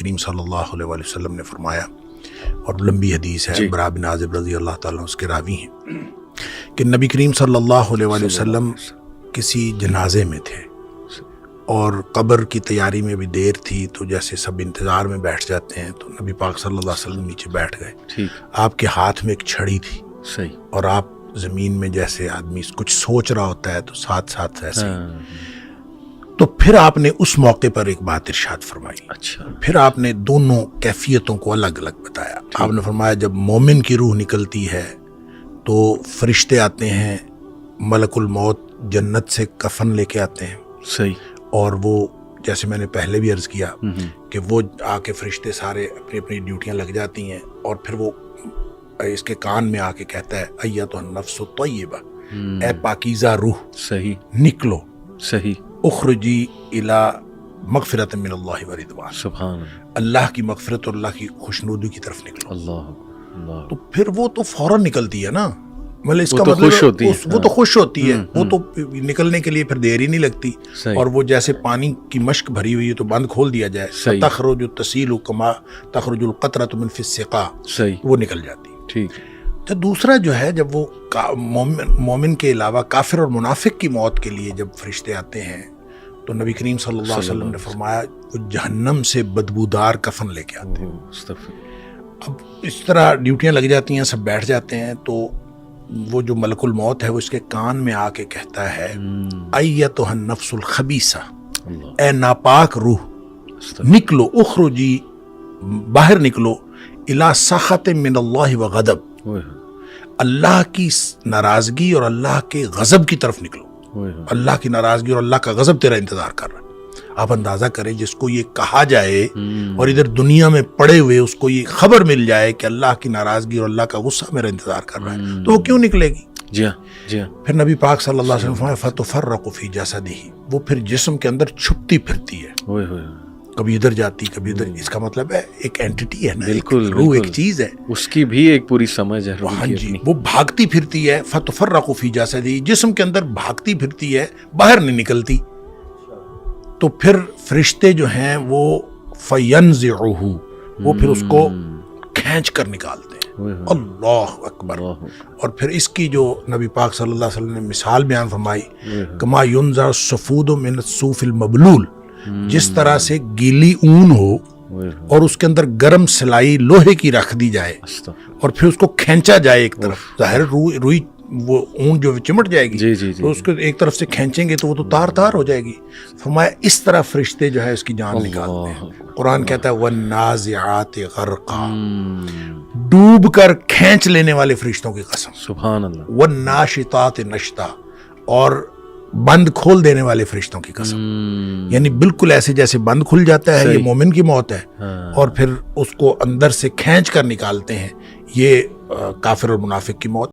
کریم صلی اللہ علیہ وآلہ وسلم نے فرمایا، اور لمبی حدیث ہے، برا بن عازب رضی اللہ تعالیٰ اس کے راوی ہیں، کہ نبی کریم صلی اللہ علیہ وآلہ وسلم کسی جنازے میں تھے اور قبر کی تیاری میں بھی دیر تھی، تو جیسے سب انتظار میں بیٹھ جاتے ہیں، تو نبی پاک صلی اللہ علیہ وسلم نیچے بیٹھ گئے، آپ کے ہاتھ میں ایک چھڑی تھی، اور آپ زمین میں جیسے آدمی کچھ سوچ رہا ہوتا ہے تو ساتھ ساتھ ایسے، تو پھر آپ نے اس موقع پر ایک بات ارشاد فرمائی، پھر آپ نے دونوں کیفیتوں کو الگ الگ بتایا۔ آپ نے فرمایا جب مومن کی روح نکلتی ہے تو فرشتے آتے ہیں، ملک الموت جنت سے کفن لے کے آتے ہیں، اور وہ جیسے میں نے پہلے بھی عرض کیا کہ وہ آ کے فرشتے سارے اپنی اپنی ڈیوٹیاں لگ جاتی ہیں، اور پھر وہ اس کے کان میں آ کے کہتا ہے ایتھا النفس الطیبہ، اے پاکیزہ روح نکلو، اخرجی الی مغفرت من اللہ و رضوان، سبحان اللہ کی مغفرت اور اللہ کی خوشنودی کی طرف نکلو۔ تو پھر وہ تو فوراً نکلتی ہے نا، مطلب اس کا مطلب وہ تو خوش ہوتی ہے، وہ تو نکلنے کے لیے پھر دیر ہی نہیں لگتی، اور وہ جیسے پانی کی مشک بھری ہوئی ہے تو بند کھول دیا جائے، تخرج تسیل کما تخرج القطرۃ من فی السقا، وہ نکل جاتی۔ تو دوسرا جو ہے، جب وہ مومن کے علاوہ کافر اور منافق کی موت کے لیے جب فرشتے آتے ہیں تو نبی کریم صلی اللہ علیہ وسلم نے فرمایا وہ جہنم سے بدبودار کفن لے کے آتے ہیں۔ اب اس طرح ڈیوٹیاں لگ جاتی ہیں، سب بیٹھ جاتے ہیں، تو وہ جو ملک الموت ہے وہ اس کے کان میں آ کے کہتا ہے ایتھا النفس الخبیثہ، اے ناپاک روح نکلو، اخرجی باہر نکلو، الی سخط من اللہ و غضب، اللہ کی ناراضگی اور اللہ کے غضب کی طرف نکلو، اللہ کی ناراضگی اور اللہ کا غضب تیرا انتظار کر رہا ہے۔ آپ اندازہ کریں جس کو یہ کہا جائے اور ادھر دنیا میں پڑے ہوئے اس کو یہ خبر مل جائے کہ اللہ کی ناراضگی اور اللہ کا غصہ میرا انتظار کر رہا ہے، تو وہ کیوں نکلے گی؟ جی ہاں۔ پھر نبی پاک صلی اللہ علیہ وسلم فرمایا فتفرق فی جسدہ، وہ پھر جسم کے اندر چھپتی پھرتی ہے، کبھی ادھر جاتی کبھی ادھر، اس کا مطلب ہے ایک اینٹی ہے نا، روح ایک چیز ہے، اس کی بھی ایک پوری سمجھ ہے، ہاں جی، وہ بھاگتی پھرتی ہے، فتفرق فی جسدہ، جسم کے اندر بھاگتی پھرتی ہے، باہر نہیں نکلتی۔ تو پھر فرشتے جو ہیں وہ فینزعہ، وہ پھر اس کو کھینچ کر نکالتے ہیں، اللہ اکبر۔ اور پھر اس کی جو نبی پاک صلی اللہ علیہ وسلم نے مثال بیان فرمائی، کما ینزع الصفود من الصوف المبلول، جس طرح سے گیلی اون ہو اور اس کے اندر گرم سلائی لوہے کی رکھ دی جائے اور پھر اس کو کھینچا جائے ایک طرف، ظاہر روئی وہ اون جو چمٹ جائے گی تو اس کو ایک طرف سے کھینچیں گے تو وہ تو تار تار ہو جائے گی۔ فرمایا اس طرح فرشتے جو ہے اس کی جان نکالتے ہیں۔ قرآن کہتا ہے والنازعات غرقا، ڈوب کر کھینچ لینے والے فرشتوں کی قسم، سبحان اللہ، والناشطات نشطا، اور بند کھول دینے والے فرشتوں کی قسم، یعنی بالکل ایسے جیسے بند کھل جاتا ہے، یہ مومن کی موت ہے، اور پھر اس کو اندر سے کھینچ کر نکالتے ہیں، یہ کافر اور منافق کی موت۔